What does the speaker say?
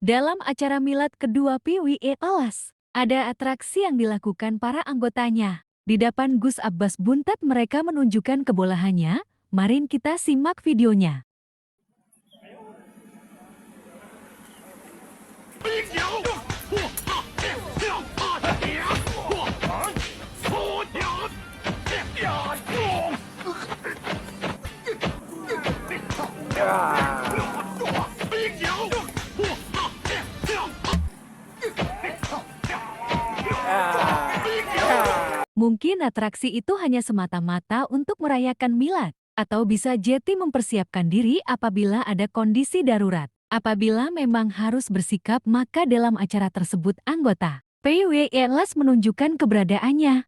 Dalam acara milad kedua PWE Alas, ada atraksi yang dilakukan para anggotanya. Di depan Gus Abbas Buntat mereka menunjukkan kebolehannya. Mari kita simak videonya. Mungkin atraksi itu hanya semata-mata untuk merayakan milad, atau bisa jadi mempersiapkan diri apabila ada kondisi darurat. Apabila memang harus bersikap, maka dalam acara tersebut anggota PWE Alas menunjukkan keberadaannya.